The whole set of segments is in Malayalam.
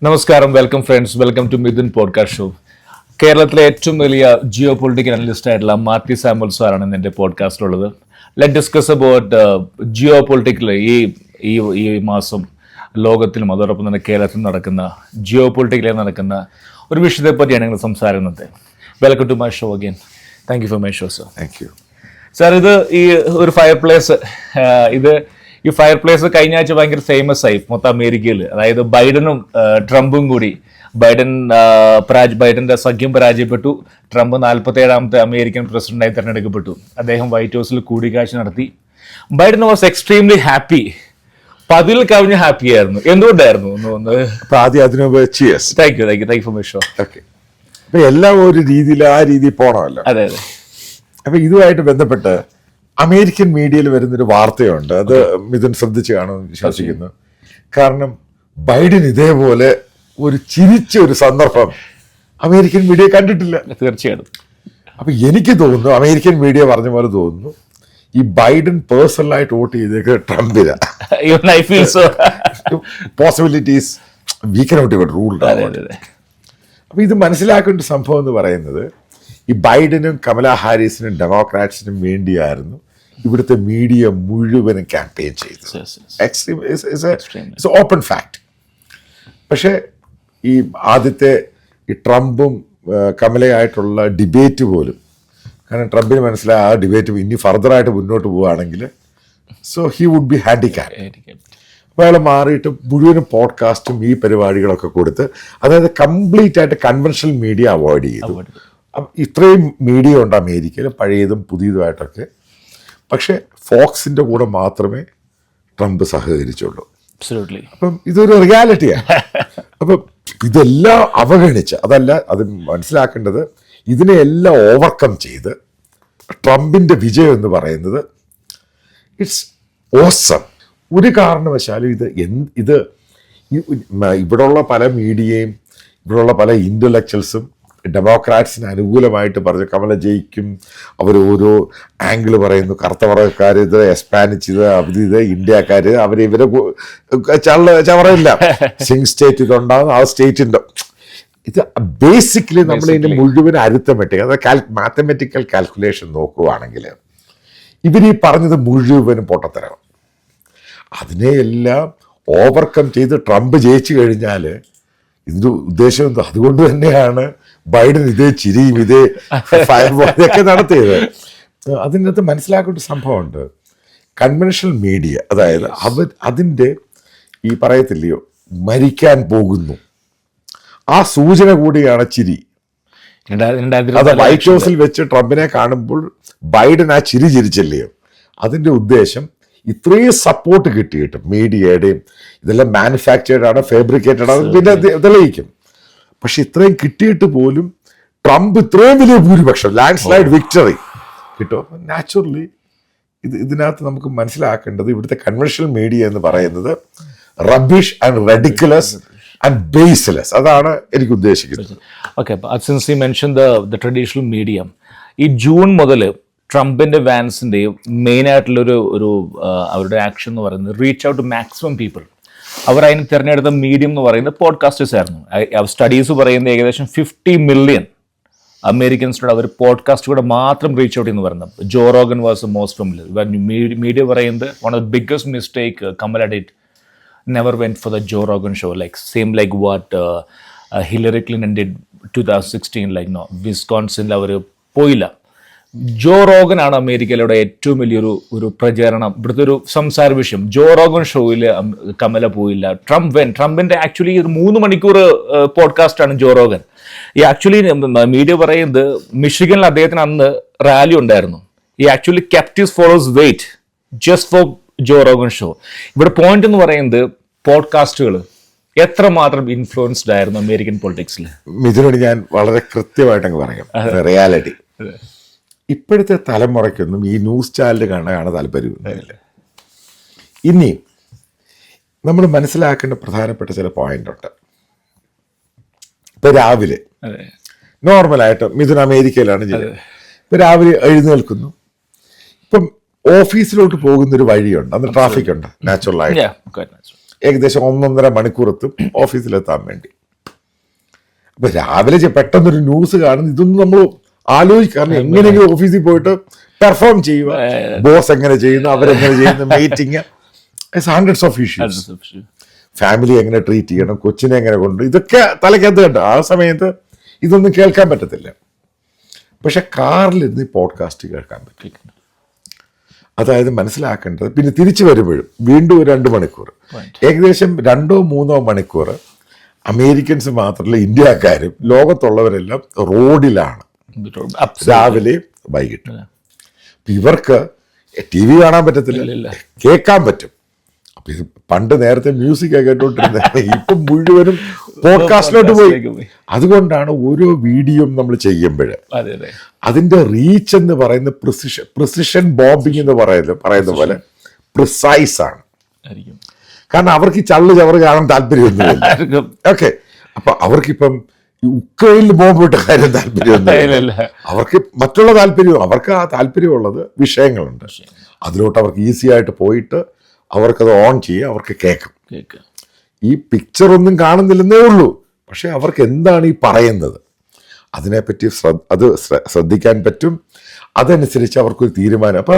നമസ്കാരം, welcome friends, welcome to Mithun podcast show. കേരളത്തിലെ ഏറ്റവും വലിയ ജിയോ പൊളിറ്റിക്കൽ അനലിസ്റ്റ് ആയിട്ടുള്ള മാർട്ടി സാമുവൽ സാറാണ് ഇന്ന് എൻ്റെ പോഡ്കാസ്റ്റിലുള്ളത്. Let discuss about geo political. ഈ മാസം ലോകത്തിലും അതോടൊപ്പം തന്നെ കേരളത്തിലും നടക്കുന്ന ജിയോ പൊളിറ്റിക്കലിൽ നടക്കുന്ന ഒരു വിഷയത്തെ പറ്റിയാണ് ഞങ്ങൾ സംസാരിക്കുന്നത്. Welcome to my show again. Thank you for my show sir. Thank you sir. ഇത് ഒരു ഫയർ പ്ലേസ്, ഈ ഫയർ പ്ലേസ് കഴിഞ്ഞ ആഴ്ച ഭയങ്കര ഫേമസ് ആയി മൊത്തം അമേരിക്കയിൽ. അതായത് ബൈഡനും ട്രംപും കൂടി ബൈഡന്റെ സഖ്യം പരാജയപ്പെട്ടു. ട്രംപ് 47ാമത്തെ അമേരിക്കൻ പ്രസിഡന്റായി തെരഞ്ഞെടുക്കപ്പെട്ടു. അദ്ദേഹം വൈറ്റ് ഹൗസിൽ കൂടിക്കാഴ്ച നടത്തി. Biden was extremely happy. പതിൽ കവിഞ്ഞ് ഹാപ്പി ആയിരുന്നു. എന്തുകൊണ്ടായിരുന്നു? Thank you for my show. എല്ലാം ഒരു രീതിയിൽ ആ രീതിയിൽ പോകണമല്ലോ. അതെ അതെ. അപ്പൊ ഇതുമായിട്ട് ബന്ധപ്പെട്ട് അമേരിക്കൻ മീഡിയയിൽ വരുന്നൊരു വാർത്തയുണ്ട്. അത് മിഥുൻ ശ്രദ്ധിച്ചു കാണുമെന്ന് വിശ്വസിക്കുന്നു. കാരണം ബൈഡൻ ഇതേപോലെ ഒരു ചിരിച്ച ഒരു സന്ദർഭം അമേരിക്കൻ മീഡിയ കണ്ടിട്ടില്ല. തീർച്ചയായിട്ടും. അപ്പൊ എനിക്ക് തോന്നുന്നു, അമേരിക്കൻ മീഡിയ പറഞ്ഞ പോലെ തോന്നുന്നു, ഈ ബൈഡൻ പേഴ്സണലായിട്ട് വോട്ട് ചെയ്തേക്ക് ട്രംപിന്. പോസിബിലിറ്റീസ് വി കനോട്ട് ഇവൻ റൂൾഡ്. അപ്പൊ ഇത് മനസ്സിലാക്കേണ്ട സംഭവം എന്ന് പറയുന്നത്, ഈ ബൈഡനും കമലാ ഹാരിസിനും ഡെമോക്രാറ്റ്സിനും വേണ്ടിയായിരുന്നു ഇവിടുത്തെ മീഡിയ മുഴുവനും ക്യാമ്പയിൻ ചെയ്തത്. Open fact. പക്ഷേ ഈ ആദ്യത്തെ ഈ ട്രംപും കമലയായിട്ടുള്ള ഡിബേറ്റ് പോലും, കാരണം ട്രംപിന് മനസ്സിലായി ആ ഡിബേറ്റ് ഇനി ഫർദറായിട്ട് മുന്നോട്ട് പോവുകയാണെങ്കിൽ so he would be handicapped. അപ്പോൾ അയാൾ മാറിയിട്ട് മുഴുവനും പോഡ്കാസ്റ്റും ഈ പരിപാടികളൊക്കെ കൊടുത്ത്, അതായത് കംപ്ലീറ്റ് ആയിട്ട് കൺവെൻഷണൽ മീഡിയ അവോയ്ഡ് ചെയ്തു. ഇത്രയും മീഡിയ ഉണ്ട് അമേരിക്കയിൽ, പഴയതും പുതിയതുമായിട്ടൊക്കെ. പക്ഷെ ഫോക്സിന്റെ കൂടെ മാത്രമേ ട്രംപ് സഹകരിച്ചുള്ളൂ. അപ്പം ഇതൊരു റിയാലിറ്റിയാണ്. അപ്പം ഇതെല്ലാം അവഗണിച്ച്, അതല്ല അത് മനസ്സിലാക്കേണ്ടത്, ഇതിനെല്ലാം ഓവർകം ചെയ്ത് ട്രംപിന്റെ വിജയം എന്ന് പറയുന്നത് ഇറ്റ്സ് ഓസം. ഒരു കാരണവശാലും ഇത് ഇവിടെയുള്ള പല മീഡിയയും ഇവിടെയുള്ള പല ഇന്റലക്ച്വൽസും ഡെമോക്രാറ്റ്സിന് അനുകൂലമായിട്ട് പറഞ്ഞു കമല ജയിക്കും. അവർ ഓരോ ആംഗിൾ പറയുന്നു. കറുത്ത വർഗ്ഗക്കാർ ഇത്, എസ്പാനിച്ച് ഇത്, ഇത് ഇന്ത്യക്കാർ, ഇവരെ ചവറയില്ല. സിംഗ് സ്റ്റേറ്റ് ഇതുണ്ടാകും, ആ സ്റ്റേറ്റിൻ്റെ ഇത് ബേസിക്കലി നമ്മൾ ഇതിൻ്റെ മുഴുവൻ അരിത്തമെറ്റിക്, അതായത് മാത്തമെറ്റിക്കൽ കാൽക്കുലേഷൻ നോക്കുകയാണെങ്കിൽ ഇവർ ഈ പറഞ്ഞത് മുഴുവനും പൊട്ടത്തരം. അതിനെയെല്ലാം ഓവർകം ചെയ്ത് ട്രംപ് ജയിച്ചു കഴിഞ്ഞാൽ ഇതിൻ്റെ ഉദ്ദേശം എന്തോ. അതുകൊണ്ട് തന്നെയാണ് ബൈഡൻ ഇതേ ചിരിയും ഇതേ ഫയർബോളൊക്കെ നടത്തിയത്. അതിനകത്ത് മനസ്സിലാക്കേണ്ട സംഭവമുണ്ട്. കൺവെൻഷണൽ മീഡിയ, അതായത് അതിൻ്റെ ഈ പറയത്തില്ലയോ മരിക്കാൻ പോകുന്നു, ആ സൂചന കൂടിയാണ് ചിരി. അത് വൈറ്റ് ഹൗസിൽ വെച്ച് ട്രംപിനെ കാണുമ്പോൾ ബൈഡൻ ആ ചിരി ചിരിച്ചില്ലയോ, അതിൻ്റെ ഉദ്ദേശം ഇത്രയും സപ്പോർട്ട് കിട്ടിയിട്ടും മീഡിയയുടെയും ഇതെല്ലാം മാനുഫാക്ചേർഡ് ആണ്, ഫാബ്രിക്കേറ്റഡ് ആണ്, പിന്നെ തെളിയിക്കും. പക്ഷെ ഇത്രയും കിട്ടിയിട്ട് പോലും ട്രംപ് ഇത്രയും വലിയ ഭൂരിപക്ഷം, ലാൻഡ് സ്ലൈഡ് വിക്ടറി കിട്ടും. നാച്ചുറലി ഇതിനകത്ത് നമുക്ക് മനസ്സിലാക്കേണ്ടത് ഇവിടുത്തെ കൺവെൻഷണൽ മീഡിയ എന്ന് പറയുന്നത് rubbish and ridiculous and baseless. അതാണ് എനിക്ക് ഉദ്ദേശിക്കുന്നത്. Okay, since you mention the traditional media, ഈ ജൂൺ മുതൽ ട്രംപിന്റെ വാൻസിന്റെയും മെയിൻ ആയിട്ടുള്ളൊരു അവരുടെ ആക്ഷൻ എന്ന് പറയുന്നത് reach out to maximum people. അവർ അതിന് തിരഞ്ഞെടുത്ത മീഡിയം എന്ന് പറയുന്നത് പോഡ്കാസ്റ്റേഴ്സ് ആയിരുന്നു. സ്റ്റഡീസ് പറയുന്നത് ഏകദേശം 50 മില്യൺ അമേരിക്കൻസിനോട് അവർ പോഡ്കാസ്റ്റ് കൂടെ മാത്രം റീച്ച് ഔട്ട് എന്ന് പറയുന്നത്. Joe Rogan was most familiar. Media പറയുന്നത് one of the biggest mistake Kamala did, never went for the Joe Rogan show, like what Hillary Clinton did 2016. വിസ്കോൺസിനിൽ അവർ പോയില്ല. ജോ റോഗനാണ് അമേരിക്കയിലൂടെ ഏറ്റവും വലിയൊരു പ്രചാരണം, ഇവിടുത്തെ ഒരു സംസാര വിഷയം. ജോ റോഗൻ ഷോയിൽ കമല പോയില്ല. ട്രംപിന്റെ ആക്ച്വലി 3 മണിക്കൂർ പോഡ്കാസ്റ്റാണ് ജോ റോഗൻ. ഈ ആക്ച്വലി മീഡിയ പറയുന്നത് മിഷിഗനിൽ അദ്ദേഹത്തിന് അന്ന് റാലി ഉണ്ടായിരുന്നു. ഈ actually kept his followers wait just for Joe Rogan show. ഇവിടെ പോയിന്റ് എന്ന് പറയുന്നത് പോഡ്കാസ്റ്റുകൾ എത്രമാത്രം ഇൻഫ്ലുവൻസ്ഡ് ആയിരുന്നു അമേരിക്കൻ പൊളിറ്റിക്സിൽ. മിഥുനോട് ഞാൻ വളരെ കൃത്യമായിട്ടങ്ങ് പറയാം റിയാലിറ്റി. ഇപ്പോഴത്തെ തലമുറയ്ക്കൊന്നും ഈ ന്യൂസ് ചാനൽ കാണാൻ താല്പര്യമില്ല. ഇനി നമ്മൾ മനസ്സിലാക്കേണ്ട പ്രധാനപ്പെട്ട ചില പോയിന്റ് ഉണ്ട്. ഇപ്പൊ രാവിലെ നോർമലായിട്ട് മിഥുൻ അമേരിക്കയിലാണ് ചെയ്യുന്നത്. ഇപ്പൊ രാവിലെ എഴുന്നേൽക്കുന്നു. ഇപ്പം ഓഫീസിലോട്ട് പോകുന്നൊരു വഴിയുണ്ട്, അന്ന് ട്രാഫിക് ഉണ്ട് നാച്ചുറലായിട്ട്. ഏകദേശം 1.5 മണിക്കൂറെത്തും ഓഫീസിലെത്താൻ വേണ്ടി. അപ്പൊ രാവിലെ പെട്ടെന്നൊരു ന്യൂസ് കാണുന്നു, ഇതൊന്നും നമ്മൾ ആലോചിക്കാറ് എങ്ങനെയെങ്കിലും ഓഫീസിൽ പോയിട്ട് പെർഫോം ചെയ്യുക, ബോസ് എങ്ങനെ ചെയ്യുന്നു, അവരെങ്ങനെ ചെയ്യുന്നു, meeting, hundreds of issues, family എങ്ങനെ ട്രീറ്റ് ചെയ്യണം, കൊച്ചിനെ എങ്ങനെ കൊണ്ട്, ഇതൊക്കെ തലയ്ക്കകത്ത് കണ്ടു. ആ സമയത്ത് ഇതൊന്നും കേൾക്കാൻ പറ്റത്തില്ല. പക്ഷെ കാറിലിരുന്ന് പോഡ്കാസ്റ്റ് കേൾക്കാൻ പറ്റും. അതായത് മനസ്സിലാക്കേണ്ടത്, പിന്നെ തിരിച്ചു വരുമ്പോഴും വീണ്ടും ഒരു 2 മണിക്കൂർ, ഏകദേശം 2-3 മണിക്കൂർ അമേരിക്കൻസ് മാത്രമല്ല ഇന്ത്യക്കാരും ലോകത്തുള്ളവരെല്ലാം റോഡിലാണ് രാവിലെ വൈകിട്ട്. ഇവർക്ക് ടി വി കാണാൻ പറ്റത്തില്ല, കേൾക്കാൻ പറ്റും. അപ്പൊ ഇത് പണ്ട് നേരത്തെ മ്യൂസിക് കേട്ടോണ്ടിരുന്നത്, ഇപ്പം മുഴുവനും പോഡ്കാസ്റ്റിലോട്ട് പോയി. അതുകൊണ്ടാണ് ഓരോ വീഡിയോ നമ്മൾ ചെയ്യുമ്പോൾ അതിന്റെ റീച്ച് എന്ന് പറയുന്ന പ്രിസിഷൻ ബോംബിംഗ് എന്ന് പറയുന്ന പോലെ പ്രിസൈസ് ആണ്. കാരണം അവർക്ക് ഈ ചവറ് കാണാൻ താല്പര്യമൊന്നുമില്ല. ഓക്കെ, അപ്പൊ അവർക്കിപ്പം ഉക്രൈനിൽ ബോംബിട്ട കാര്യം താല്പര്യമൊന്നുമില്ല. അവർക്ക് മറ്റുള്ള താല്പര്യം, അവർക്ക് ആ താല്പര്യമുള്ളത് വിഷയങ്ങളുണ്ട്. അതിലോട്ട് അവർക്ക് ഈസി ആയിട്ട് പോയിട്ട് അവർക്കത് ഓൺ ചെയ്യുക, അവർക്ക് കേൾക്കും. ഈ പിക്ചർ ഒന്നും കാണുന്നില്ലെന്നേ ഉള്ളൂ, പക്ഷെ അവർക്ക് എന്താണ് ഈ പറയുന്നത് അതിനെപ്പറ്റി അത് ശ്രദ്ധിക്കാൻ പറ്റും. അതനുസരിച്ച് അവർക്കൊരു തീരുമാനം. അപ്പൊ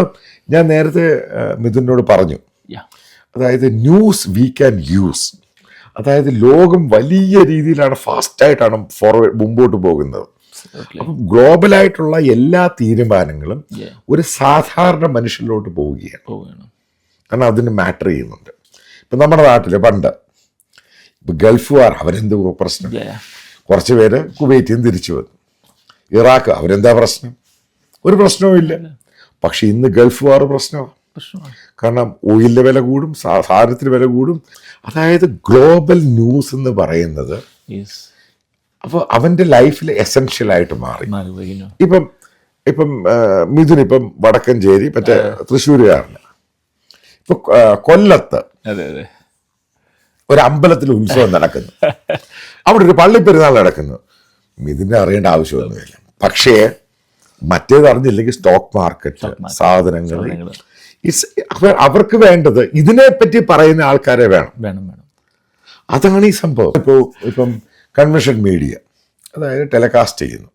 ഞാൻ നേരത്തെ മിഥുനോട് പറഞ്ഞു, അതായത് ന്യൂസ് വി ക്യാൻ യൂസ്. അതായത് ലോകം വലിയ രീതിയിലാണ്, ഫാസ്റ്റായിട്ടാണ് മുമ്പോട്ട് പോകുന്നത്. അപ്പം ഗ്ലോബലായിട്ടുള്ള എല്ലാ തീരുമാനങ്ങളും ഒരു സാധാരണ മനുഷ്യനിലോട്ട് പോവുകയാണ്. കാരണം അതിന് മാറ്റർ ചെയ്യുന്നുണ്ട്. ഇപ്പം നമ്മുടെ നാട്ടിൽ പണ്ട് ഇപ്പം ഗൾഫുകാർ അവരെന്ത് പ്രശ്നം, കുറച്ച് പേര് കുവൈറ്റിൽ നിന്ന് തിരിച്ചു വന്നു. ഇറാഖ് അവരെന്താ പ്രശ്നം, ഒരു പ്രശ്നവും ഇല്ല. പക്ഷെ ഇന്ന് ഗൾഫുകാർ പ്രശ്നമാണ്. കാരണം ഓയിലിൻ്റെ വില കൂടും, സാധനത്തിന് വില കൂടും. അതായത് ഗ്ലോബൽ ന്യൂസ് എന്ന് പറയുന്നത് അപ്പോൾ അവൻ്റെ ലൈഫിൽ എസെൻഷ്യലായിട്ട് മാറി. ഇപ്പം മിഥുനിപ്പം വടക്കഞ്ചേരി മറ്റേ തൃശ്ശൂരുകാരന്, ഇപ്പൊ കൊല്ലത്ത് ഒരു അമ്പലത്തിൽ ഉത്സവം നടക്കുന്നു, അവിടെ ഒരു പള്ളിപ്പെരുന്നാൾ നടക്കുന്നു. മിഥുനെ അറിയേണ്ട ആവശ്യമൊന്നുമില്ല. പക്ഷേ മറ്റേത് അറിഞ്ഞില്ലെങ്കിൽ സ്റ്റോക്ക് മാർക്കറ്റ്, സാധനങ്ങൾ, അവർക്ക് വേണ്ടത് ഇതിനെപ്പറ്റി പറയുന്ന ആൾക്കാരെ വേണം. അതാണ് ഈ സംഭവം. ഇപ്പം കൺവെൻഷൻ മീഡിയ, അതായത് ടെലികാസ്റ്റ് ചെയ്യുന്നു,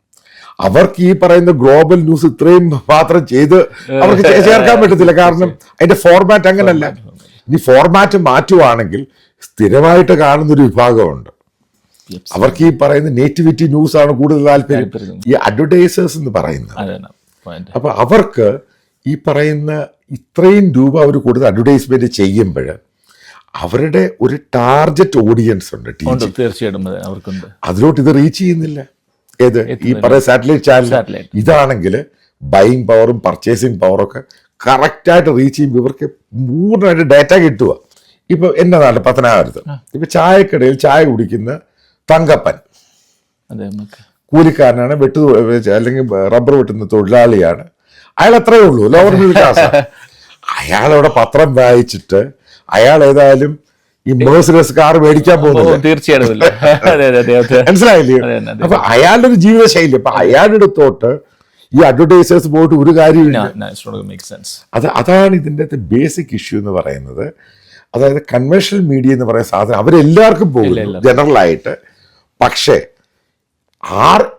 അവർക്ക് ഈ പറയുന്ന ഗ്ലോബൽ ന്യൂസ് ഇത്രയും മാത്രം ചെയ്ത് അവർക്ക് ചേർക്കാൻ പറ്റത്തില്ല. കാരണം അതിന്റെ ഫോർമാറ്റ് അങ്ങനല്ല. ഇനി ഫോർമാറ്റ് മാറ്റുവാണെങ്കിൽ സ്ഥിരമായിട്ട് കാണുന്നൊരു വിഭാഗമുണ്ട്, അവർക്ക് ഈ പറയുന്ന നേറ്റിവിറ്റി ന്യൂസ് ആണ് കൂടുതൽ താല്പര്യം, ഈ അഡ്വർടൈസേഴ്സ് എന്ന് പറയുന്നത്. അപ്പൊ അവർക്ക് ഈ പറയുന്ന ഇത്രയും രൂപ അവർ കൂടുതൽ അഡ്വർടൈസ്മെന്റ് ചെയ്യുമ്പോൾ അവരുടെ ഒരു ടാർഗറ്റ് ഓഡിയൻസ് ഉണ്ട്, തീർച്ചയായിട്ടും അവർക്കുണ്ട്. അതിലോട്ട് ഇത് റീച്ച് ചെയ്യുന്നില്ല. ഏത് ഈ പറയുന്ന സാറ്റലൈറ്റ് ചാനൽ ഇതാണെങ്കിൽ ബൈയിങ് പവറും പർച്ചേസിങ് പവറും ഒക്കെ കറക്റ്റായിട്ട് റീച്ച് ചെയ്യുമ്പോൾ ഇവർക്ക് പൂർണ്ണമായിട്ട് ഡാറ്റ കിട്ടുക. ഇപ്പൊ എൻ്റെ നാട്ടിൽ പത്തനാപുരത്ത് ഇപ്പൊ ചായക്കടയിൽ ചായ കുടിക്കുന്ന തങ്കപ്പൻ കൂലിക്കാരനാണ്, അല്ലെങ്കിൽ റബ്ബർ വെട്ടുന്ന തൊഴിലാളിയാണ്. അയാൾ അത്രയേ ഉള്ളൂ, ലോവർ മിഡിൽ ക്ലാസ്. അയാളവിടെ പത്രം വായിച്ചിട്ട് അയാൾ ഏതായാലും ഈ മേഴ്സിഡസ് കാർ മേടിക്കാൻ പോകുന്നത് തീർച്ചയായിട്ടും മനസ്സിലായില്ലേ? അപ്പൊ അയാളുടെ ഒരു ജീവിതശൈലി, അപ്പൊ അയാളുടെ അടുത്തോട്ട് ഈ അഡ്വർടൈസേഴ്സ് പോയിട്ട് ഒരു കാര്യമില്ല. അതാണ് ഇതിൻ്റെ ബേസിക് ഇഷ്യൂ എന്ന് പറയുന്നത്. അതായത് കൺവെൻഷണൽ മീഡിയ എന്ന് പറയുന്ന സാധനം അവരെല്ലാവർക്കും പോകുന്നു ജനറലായിട്ട്. പക്ഷേ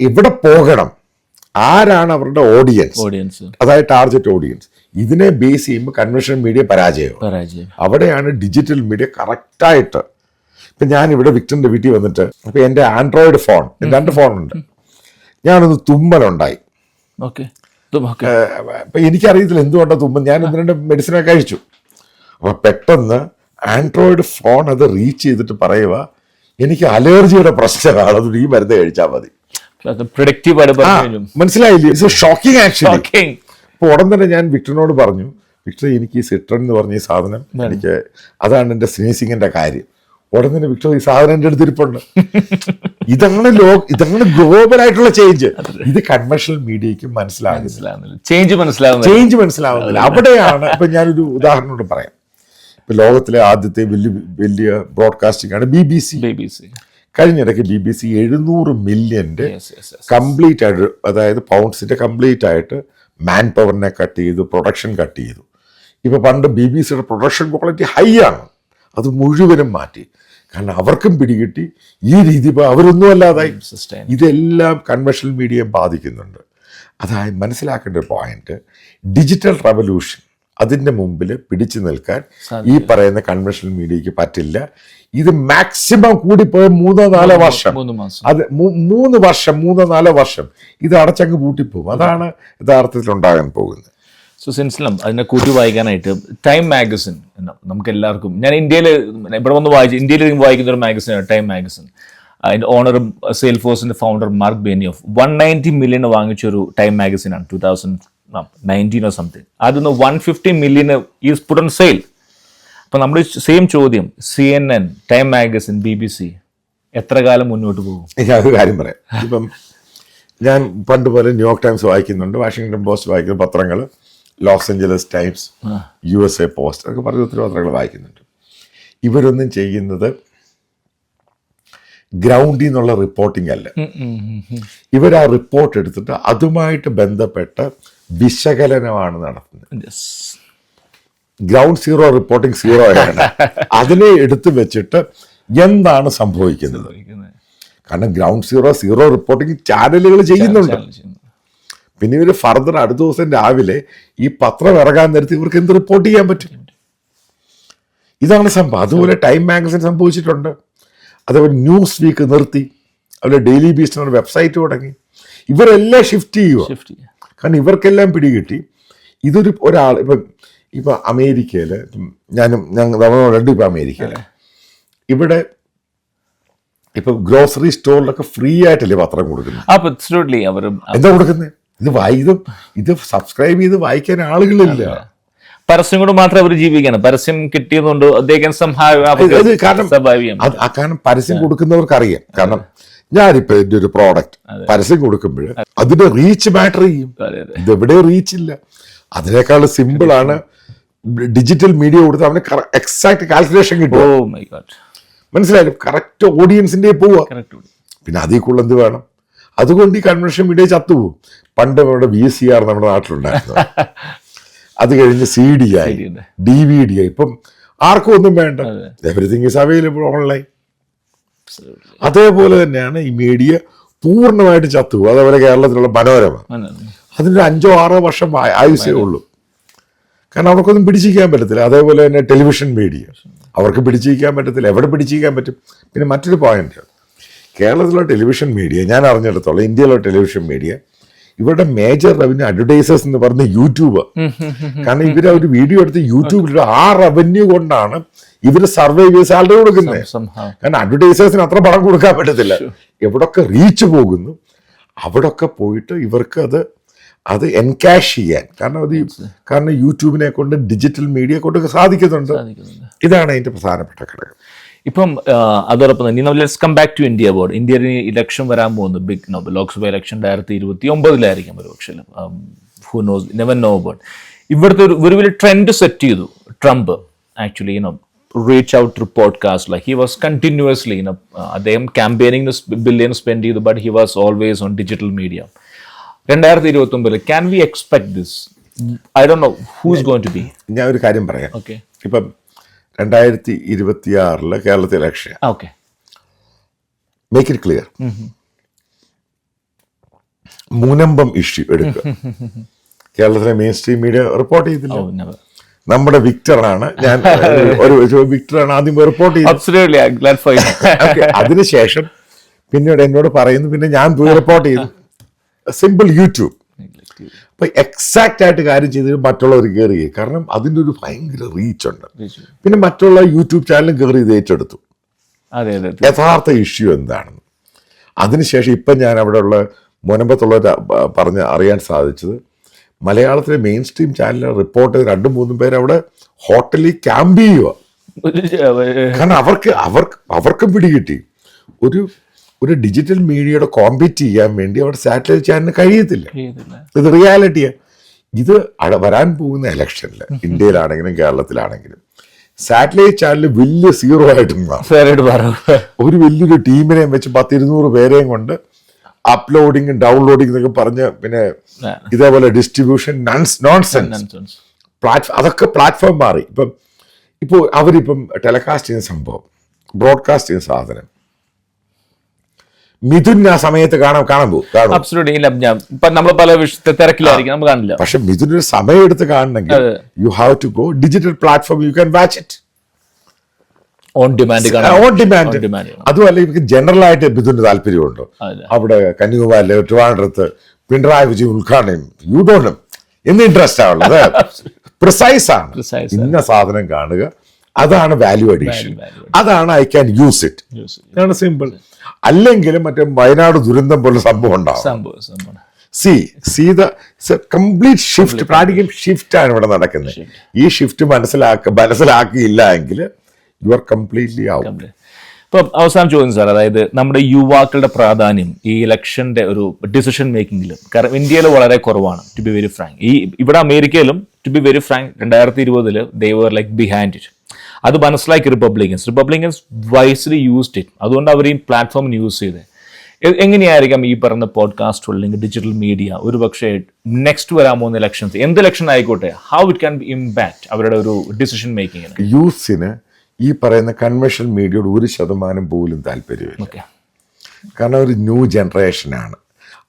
എവിടെ പോകണം, ആരാണ് അവരുടെ ഓഡിയൻസ്, അതായത് ടാർഗറ്റ് ഓഡിയൻസ്, ഇതിനെ ബേസ് ചെയ്യുമ്പോൾ കൺവെൻഷണൽ മീഡിയ പരാജയം. അവിടെയാണ് ഡിജിറ്റൽ മീഡിയ കറക്റ്റായിട്ട്. ഇപ്പം ഞാൻ ഇവിടെ വിക്ടറിന്റെ വീട്ടിൽ വന്നിട്ട്, അപ്പം എൻ്റെ ആൻഡ്രോയിഡ് ഫോൺ, 2 ഫോണുണ്ട്, ഞാനൊന്ന് തുമ്മലുണ്ടായി. അപ്പം എനിക്കറിയത്തില്ല എന്തുകൊണ്ടാണ് തുമ്മൽ. ഞാൻ 1-2 മെഡിസിനൊക്കെ കഴിച്ചു. അപ്പം പെട്ടെന്ന് ആൻഡ്രോയിഡ് ഫോൺ അത് റീച്ച് ചെയ്തിട്ട് പറയുക, എനിക്ക് അലർജിയുടെ പ്രശ്നമാണ്, അതുകൊണ്ട് ഈ മരുന്ന് കഴിച്ചാൽ മതി. മനസ്സിലായില്ലേ? It's shocking actually. അപ്പോൾ ഉടൻ തന്നെ ഞാൻ വിക്ടറിനോട് പറഞ്ഞു, വിക്ടർ എനിക്ക് ഈ സിട്രൺ എന്ന് പറഞ്ഞ ഈ സാധനം എനിക്ക്, അതാണ് എൻ്റെ സ്നീസിങ്ങിന്റെ കാര്യം. ഉടൻ തന്നെ വിക്ടർ ഈ സാധനം എൻ്റെ അടുത്ത് ഇരിപ്പുണ്ട്. ഇതാണ് ഗ്ലോബൽ ആയിട്ടുള്ള ചേഞ്ച്. ഇത് കൺവെൻഷണൽ മീഡിയക്ക് മനസ്സിലാകുന്നില്ല, ചേഞ്ച് മനസ്സിലാവുന്നില്ല. അവിടെയാണ്. ഇപ്പൊ ഞാനൊരു ഉദാഹരണം പറയാം. ഇപ്പൊ ലോകത്തിലെ ആദ്യത്തെ വലിയ ബ്രോഡ്കാസ്റ്റിംഗ് ആണ് BBC. കഴിഞ്ഞിടയ്ക്ക് BBC 700 മില്യന്റെ കംപ്ലീറ്റ് ആയിട്ട്, അതായത് പൗണ്ട്സിന്റെ കംപ്ലീറ്റ് ആയിട്ട് മാൻ പവറിനെ കട്ട് ചെയ്തു, പ്രൊഡക്ഷൻ കട്ട് ചെയ്തു. ഇപ്പൊ പണ്ട് BBCയുടെ പ്രൊഡക്ഷൻ ക്വാളിറ്റി ഹൈ ആണ്, അത് മുഴുവനും മാറ്റി. കാരണം അവർക്കും പിടികിട്ടി ഈ രീതി അവരൊന്നും അല്ലാതായി. ഇതെല്ലാം കൺവെൻഷണൽ മീഡിയയെ ബാധിക്കുന്നുണ്ട്. അതായത് മനസ്സിലാക്കേണ്ട ഒരു പോയിന്റ്, ഡിജിറ്റൽ റവല്യൂഷൻ അതിൻ്റെ മുമ്പിൽ പിടിച്ചു നിൽക്കാൻ ഈ പറയുന്ന കൺവെൻഷണൽ മീഡിയയ്ക്ക് പറ്റില്ല. ഇത് മാക്സിമം കൂടിപ്പോയ 3-4 വർഷം, അത് 3-4 വർഷം ഇത് അടച്ചങ്ങ് പൂട്ടിപ്പോകും. അതാണ് യഥാർത്ഥത്തിൽ ഉണ്ടാകാൻ പോകുന്നത്. സോ സിൻസിലം അതിനെ കൂട്ടി വായിക്കാനായിട്ട് ടൈം മാഗസിൻ നമുക്ക് എല്ലാവർക്കും, ഞാൻ ഇന്ത്യയിൽ ഇവിടെ വന്ന് ഇന്ത്യയിൽ വായിക്കുന്ന ഒരു മാഗസിനാണ് ടൈം മാഗസിൻ. അതിൻ്റെ ഓണറും സെയിൽഫോഴ്സിൻ്റെ ഫൗണ്ടർ മാർക്ക് ബെനിയോഫ് 190 million വാങ്ങിച്ചൊരു ടൈം മാഗസിനാണ് 2019 or something. അതിന്ന് 150 million is put on sale. അപ്പം നമ്മൾ സെയിം ചോദ്യം, CNN, ടൈം മാഗസിൻ, BBC എത്ര കാലം മുന്നോട്ട് പോകും? ഞാൻ ഒരു കാര്യം പറയാം. ഇപ്പം ഞാൻ പണ്ട് പോലെ ന്യൂയോർക്ക് ടൈംസ് വായിക്കുന്നുണ്ട്, വാഷിങ്ടൺ പോസ്റ്റ് വായിക്കുന്ന പത്രങ്ങൾ, loss Angeles times, USA post ഒക്കെ പറഞ്ഞ ഒത്തിരി പത്രങ്ങൾ വായിക്കുന്നുണ്ട്. ഇവരൊന്നും ചെയ്യുന്നത് ഗ്രൗണ്ടിൽ നിന്നുള്ള റിപ്പോർട്ടിംഗ് അല്ല. ഇവർ ആ റിപ്പോർട്ട് എടുത്തിട്ട് അതുമായിട്ട് ബന്ധപ്പെട്ട വിശകലനമാണ് നടത്തുന്നത്. ഗ്രൗണ്ട് സീറോ റിപ്പോർട്ടിംഗ് സീറോ ആണ്. അതിനെ എടുത്തു വെച്ചിട്ട് എന്താണ് സംഭവിക്കുന്നത്? കാരണം ഗ്രൗണ്ട് സീറോ റിപ്പോർട്ടിംഗ് ചാനലുകൾ ചെയ്യുന്നുണ്ട്. പിന്നെ ഇവർ ഫർദർ അടുത്ത ദിവസം രാവിലെ ഈ പത്രം ഇറങ്ങാൻ നേരത്തെ ഇവർക്ക് എന്ത് റിപ്പോർട്ട് ചെയ്യാൻ പറ്റും? ഇതാണ് സംഭവം. അതുപോലെ ടൈം മാഗസിൻ സംഭവിച്ചിട്ടുണ്ട്. അതേപോലെ ന്യൂസ് വീക്ക് നിർത്തി, അതുപോലെ ഡെയിലി ബീസ്റ്റ് വെബ്സൈറ്റ് തുടങ്ങി. ഇവരെല്ലാം ഷിഫ്റ്റ് ചെയ്യുക. കാരണം ഇവർക്കെല്ലാം പിടികിട്ടി ഇതൊരു ഒരാൾ ഇപ്പം അമേരിക്കയിൽ, നമ്മളുണ്ട് ഇപ്പം അമേരിക്കയിൽ, ഇവിടെ ഇപ്പം ഗ്രോസറി സ്റ്റോറിലൊക്കെ ഫ്രീ ആയിട്ടല്ലേ പത്രം കൊടുക്കുന്നത്. എന്താ കൊടുക്കുന്നത്? ഇത് സബ്സ്ക്രൈബ് ചെയ്ത് വായിക്കാൻ ആളുകളില്ല. പരസ്യം കൊണ്ട് മാത്രമേ അവർ ജീവിക്കണം. പരസ്യം കിട്ടിയതുകൊണ്ട് കാരണം പരസ്യം കൊടുക്കുന്നവർക്ക് അറിയാം. കാരണം ഞാനിപ്പോ എന്റെ ഒരു പ്രോഡക്റ്റ് പരസ്യം കൊടുക്കുമ്പോൾ അതിന്റെ റീച്ച് മാറ്റർ ചെയ്യും. ഇതെവിടെ റീച്ച് ഇല്ല. അതിനേക്കാൾ സിമ്പിൾ ആണ് ഡിജിറ്റൽ മീഡിയ കൊടുത്ത് അവന് എക്സാക്ട് കാൽക്കുലേഷൻ കിട്ടും. മനസ്സിലായാലും കറക്റ്റ് ഓഡിയൻസിന്റെ പോവുക. പിന്നെ അതിൽ കൂടുതൽ എന്ത് വേണം? അതുകൊണ്ട് ഈ കൺവെൻഷൻ മീഡിയ ചത്തുപോകും. പണ്ട് നമ്മുടെ VCR നമ്മുടെ നാട്ടിലുണ്ടായിരുന്നു. അത് കഴിഞ്ഞ് CD ആയി, DVD ആയി. ഇപ്പം ആർക്കും ഒന്നും വേണ്ട. Everything is available online. അതേപോലെ തന്നെയാണ് ഈ മീഡിയ പൂർണ്ണമായിട്ട് ചത്തുപോകും. അതേപോലെ കേരളത്തിലുള്ള മനോരമ, അതിൻ്റെ 5-6 വർഷം ആയുസേ ഉള്ളൂ. കാരണം അവർക്കൊന്നും പിടിച്ചിരിക്കാൻ പറ്റത്തില്ല. അതേപോലെ തന്നെ ടെലിവിഷൻ മീഡിയ അവർക്ക് പിടിച്ചിരിക്കാൻ പറ്റത്തില്ല. എവിടെ പിടിച്ചിരിക്കാൻ പറ്റും? പിന്നെ മറ്റൊരു പോയിന്റ്, കേരളത്തിലുള്ള ടെലിവിഷൻ മീഡിയ ഞാൻ അറിഞ്ഞിടത്തോളം, ഇന്ത്യയിലുള്ള ടെലിവിഷൻ മീഡിയ ഇവരുടെ മേജർ റവന്യൂ അഡ്വർടൈസേഴ്സ് എന്ന് പറഞ്ഞ യൂട്യൂബ്. കാരണം ഇവര് ഒരു വീഡിയോ എടുത്ത് യൂട്യൂബിൽ ആ റവന്യൂ കൊണ്ടാണ് ഇവര് സർവൈവ് ചെയ്ത് സാലറി കൊടുക്കുന്നത്. കാരണം അഡ്വർടൈസേഴ്സിന് അത്ര പണം കൊടുക്കാൻ പറ്റത്തില്ല. എവിടൊക്കെ റീച്ച് പോകുന്നു അവിടൊക്കെ പോയിട്ട് ഇവർക്ക് അത് എൻകാഷ് ചെയ്യാൻ, കാരണം യൂട്യൂബിനെ കൊണ്ട് ഡിജിറ്റൽ മീഡിയ കൊണ്ട് സാധിക്കുന്നുണ്ട്. ഇതാണ് അതിന്റെ പ്രധാനപ്പെട്ട ഘടകം. ഇപ്പം അതോടൊപ്പം തന്നെ let's come back to India board. ഇന്ത്യയിൽ ഇലക്ഷൻ വരാൻ പോകുന്നു, ബിഗ് ലോക്സഭ ഇലക്ഷൻ 2029 ഒരു പക്ഷേ, who knows, never know about. ഇവിടുത്തെ ഒരു വലിയ ട്രെൻഡ് സെറ്റ് ചെയ്തു Trump. Actually reach out through podcasts, like he was continuously അദ്ദേഹം ക്യാമ്പയിനിങ് ബില്യൺ സ്പെൻഡ് ചെയ്തു, but he was always on digital media. 2029 can we expect this? I don't know who's going to be. ഞാൻ ഒരു കാര്യം പറയാം. Okay. ഇപ്പം 2026 കേരളത്തിൽ election. Okay. Make it clear. Munambam issue എടുക്കുക. കേരളത്തിലെ മെയിൻ സ്ട്രീം മീഡിയ റിപ്പോർട്ട് ചെയ്തില്ല. നമ്മുടെ വിക്ടറാണ്, ഞാൻ വിക്ടറാണ് ആദ്യം റിപ്പോർട്ട് ചെയ്തത്. അതിനുശേഷം പിന്നീട് എന്നോട് പറയുന്നു, പിന്നെ ഞാൻ പോയി റിപ്പോർട്ട് ചെയ്തു. Simple YouTube. അപ്പൊ എക്സാക്റ്റ് ആയിട്ട് കാര്യം ചെയ്തിട്ട് മറ്റുള്ളവർ കയറി, കാരണം അതിൻ്റെ ഒരു ഭയങ്കര റീച്ച് ഉണ്ട്. പിന്നെ മറ്റുള്ള യൂട്യൂബ് ചാനലും കയറി ഇത് ഏറ്റെടുത്തു യഥാർത്ഥ ഇഷ്യൂ എന്താണെന്ന്. അതിനുശേഷം ഇപ്പം ഞാൻ അവിടെ ഉള്ള മുനമ്പത്തുള്ള പറഞ്ഞ് അറിയാൻ സാധിച്ചത്, മലയാളത്തിലെ മെയിൻ സ്ട്രീം ചാനലിൽ റിപ്പോർട്ട് ചെയ്ത് 2-3 പേര് അവിടെ ഹോട്ടലിൽ ക്യാമ്പ് ചെയ്യുക. കാരണം അവർക്കും പിടികിട്ടി ഒരു ഡിജിറ്റൽ മീഡിയയുടെ കോമ്പീറ്റ് ചെയ്യാൻ വേണ്ടി അവിടെ സാറ്റലൈറ്റ് ചാനലിന് കഴിയത്തില്ല. ഇത് റിയാലിറ്റിയാണ്. ഇത് വരാൻ പോകുന്ന ഇലക്ഷനിൽ ഇന്ത്യയിലാണെങ്കിലും കേരളത്തിലാണെങ്കിലും സാറ്റലൈറ്റ് ചാനൽ വലിയ സീറോ ആയിട്ട് ഒരു വലിയൊരു ടീമിനെ വെച്ച് 100-200 പേരെയും കൊണ്ട് അപ്ലോഡിങ് ഡൗൺലോഡിങ് എന്നൊക്കെ പറഞ്ഞ്, പിന്നെ ഇതേപോലെ ഡിസ്ട്രിബ്യൂഷൻ നോൺസെൻസ് അതൊക്കെ പ്ലാറ്റ്ഫോം മാറി. ഇപ്പം ഇപ്പോൾ അവരിപ്പം ടെലികാസ്റ്റ് ചെയ്യുന്ന സംഭവം, ബ്രോഡ്കാസ്റ്റ് ചെയ്യുന്ന സാധനം, മിഥുൻ ആ സമയത്ത് കാണും. Absolutely ഇല്ല. നമ്മൾ പല തിരക്കിലായിരിക്കും, നമുക്ക് കാണില്ല. പക്ഷെ മിഥുനൊരു സമയം എടുത്ത് കാണണമെങ്കിൽ you have to go digital platform, you can watch it on demand. അതുമല്ല, ഇവർക്ക് ജനറൽ ആയിട്ട് മിഥുന് താല്പര്യമുണ്ടോ? അവിടെ കന്യാകുമാരിലെ ട്രിവാൻഡ്രത്ത് പിണറായി വിജയൻ ഉദ്ഘാടനം യു ഡോണ്ട് എന്ന് ഇൻട്രസ്റ്റ് ആവുള്ളത് പ്രിസൈസ് ആണ്. ഇന്ന സാധനം കാണുക, അതാണ് വാല്യൂ അഡീഷൻ, അതാണ് ഐ ക്യാൻ യൂസ് ഇറ്റ്, ഇതാണ് സിമ്പിൾ. അല്ലെങ്കിലും മറ്റേ വയനാട് ദുരന്തം പോലെ സംഭവം ഉണ്ടാവും. കംപ്ലീറ്റ് ഷിഫ്റ്റ്, പ്രാക്ടിക്കൽ ഷിഫ്റ്റ് ആണ് ഇവിടെ നടക്കുന്നത്. ഈ ഷിഫ്റ്റ് മനസ്സിലാക്കിയില്ല എങ്കിൽ യു ആർ കംപ്ലീറ്റ്ലി ഔട്ട്. ഇപ്പം അവസാനം ചോദ്യം സാർ, അതായത് നമ്മുടെ യുവാക്കളുടെ പ്രാധാന്യം ഈ ഇലക്ഷന്റെ ഒരു ഡിസിഷൻ മേക്കിങ്ങിലും, കാരണം ഇന്ത്യയിൽ വളരെ കുറവാണ്, ടു ബി വെരി ഫ്രാങ്ക്. ഇവിടെ അമേരിക്കയിലും to be very frank 2020 they were like behind it. അത് മനസ്സിലാക്കി റിപ്പബ്ലിക്കൻസ് വൈസ്ലി യൂസ്ഡ് ഇറ്റ്. അതുകൊണ്ട് അവർ ഈ പ്ലാറ്റ്ഫോം യൂസ് ചെയ്തത്. എങ്ങനെയായിരിക്കാം ഈ പറഞ്ഞ പോഡ്കാസ്റ്റ് അല്ലെങ്കിൽ ഡിജിറ്റൽ മീഡിയ ഒരു പക്ഷേ നെക്സ്റ്റ് വരാൻ പോകുന്ന ഇലക്ഷൻസ്, എന്ത് ഇലക്ഷൻ ആയിക്കോട്ടെ, how it can be impact അവരുടെ ഒരു ഡിസിഷൻ മേക്കിങ്ങിന്? യൂസിന് ഈ പറയുന്ന കൺവെൻഷണൽ മീഡിയയോട് 1% പോലും താല്പര്യമില്ല. കാരണം ഒരു ന്യൂ ജനറേഷനാണ്.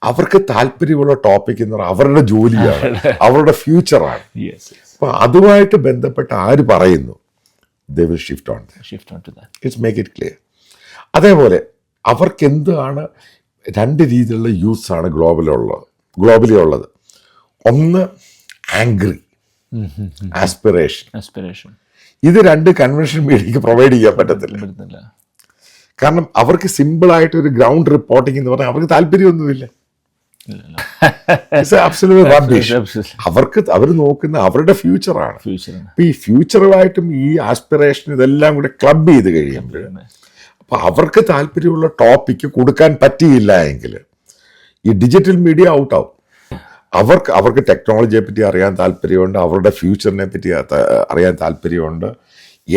അവർക്ക് താല്പര്യമുള്ള ടോപ്പിക് എന്ന് പറഞ്ഞാൽ അവരുടെ ജോലിയാണ്, അവരുടെ ഫ്യൂച്ചറാണ്. അപ്പൊ അതുമായിട്ട് ബന്ധപ്പെട്ട് ആര് പറയുന്നു, they will shift on to that. Let's make it clear. അതേപോലെ അവർക്ക് എന്താണ്, 2 രീതിയിലുള്ള യൂസ് ആണ് ഗ്ലോബലി ഉള്ളത്. ഒന്ന് ആംഗ്രി, ആസ്പിറേഷൻ. ഇത് 2 കൺവെൻഷണൽ മീഡിയക്ക് പ്രൊവൈഡ് ചെയ്യാൻ പറ്റത്തില്ല. കാരണം അവർക്ക് സിമ്പിൾ ആയിട്ട് ഒരു ഗ്രൗണ്ട് റിപ്പോർട്ടിംഗ് എന്ന് പറഞ്ഞാൽ അവർക്ക് താല്പര്യമൊന്നുമില്ല. അവർ നോക്കുന്ന അവരുടെ ഫ്യൂച്ചറാണ്. ഈ ഫ്യൂച്ചറുമായിട്ടും ഈ ആസ്പിറേഷൻ ഇതെല്ലാം കൂടെ ക്ലബ് ചെയ്ത് കഴിയുമ്പോൾ അപ്പൊ അവർക്ക് താല്പര്യമുള്ള ടോപ്പിക്ക് കൊടുക്കാൻ പറ്റിയില്ല എങ്കിൽ ഈ ഡിജിറ്റൽ മീഡിയ ഔട്ടാവും. അവർക്ക് ടെക്നോളജിയെ പറ്റി അറിയാൻ താല്പര്യമുണ്ട്, അവരുടെ ഫ്യൂച്ചറിനെ പറ്റി അറിയാൻ താല്പര്യമുണ്ട്,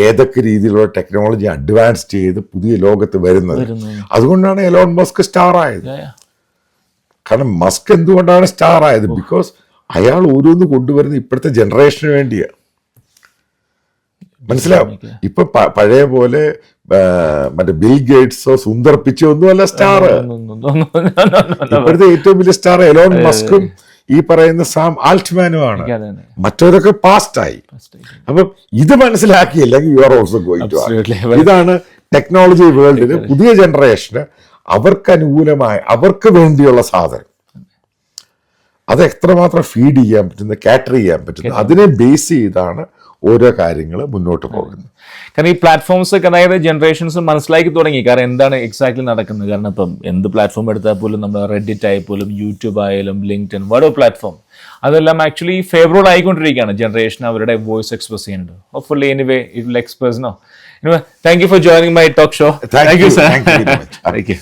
ഏതൊക്കെ രീതിയിലുള്ള ടെക്നോളജി അഡ്വാൻസ് ചെയ്ത് പുതിയ ലോകത്ത് വരുന്നത്. അതുകൊണ്ടാണ് എലോൺ മസ്ക് സ്റ്റാർ ആയത്. കാരണം മസ്ക് എന്തുകൊണ്ടാണ് സ്റ്റാർ ആയത്? ബിക്കോസ് അയാൾ ഓരോന്ന് കൊണ്ടുവരുന്നത് ഇപ്പോഴത്തെ ജനറേഷന് വേണ്ടിയാ. മനസ്സിലാവും. ഇപ്പൊ പഴയ പോലെ മറ്റേ ബിൽ ഗേറ്റ്സോ സുന്ദർ പിച്ചോ ഒന്നുമല്ല സ്റ്റാർ. ഇപ്പോഴത്തെ ഏറ്റവും വലിയ സ്റ്റാർ എലോൺ മസ്കും ഈ പറയുന്ന സാം ആൾട്ട്മാനുമാണ്. മറ്റവരൊക്കെ പാസ്റ്റായി. അപ്പൊ ഇത് മനസ്സിലാക്കിയില്ലെങ്കിൽ you are also going to. ഇതാണ് ടെക്നോളജി വേൾഡില് പുതിയ ജനറേഷന് അവർക്ക് അനുകൂലമായ, അവർക്ക് വേണ്ടിയുള്ള സാധനം അത് എത്രമാത്രം ഫീഡ് ചെയ്യാൻ പറ്റുന്ന, കാറ്റർ ചെയ്യാൻ പറ്റുന്ന, അതിനെ ബേസ് ചെയ്താണ് ഓരോ കാര്യങ്ങൾ മുന്നോട്ട് പോകുന്നത്. കാരണം ഈ പ്ലാറ്റ്ഫോംസ് ഒക്കെ അതായത് ജനറേഷൻസ് മനസ്സിലാക്കി തുടങ്ങി, കാരണം എന്താണ് എക്സാക്ട്ലി നടക്കുന്നത്. കാരണം ഇപ്പം എന്ത് പ്ലാറ്റ്ഫോം എടുത്താൽ പോലും നമ്മൾ റെഡിറ്റ് ആയി പോലും യൂട്യൂബ് ആയാലും ലിങ്ക്ഡ്ഇൻ വടോ പ്ലാറ്റ്ഫോം അതെല്ലാം ആക്ച്വലി ഫേവറബിൾ ആയിക്കൊണ്ടിരിക്കുകയാണ്. ജനറേഷൻ അവരുടെ വോയിസ് എക്സ്പ്രസ് ചെയ്യുന്നുണ്ട്. Hopefully anyway it will express no. Thank you for joining my talk show. Thank you, sir. Thank you very much. Thank you.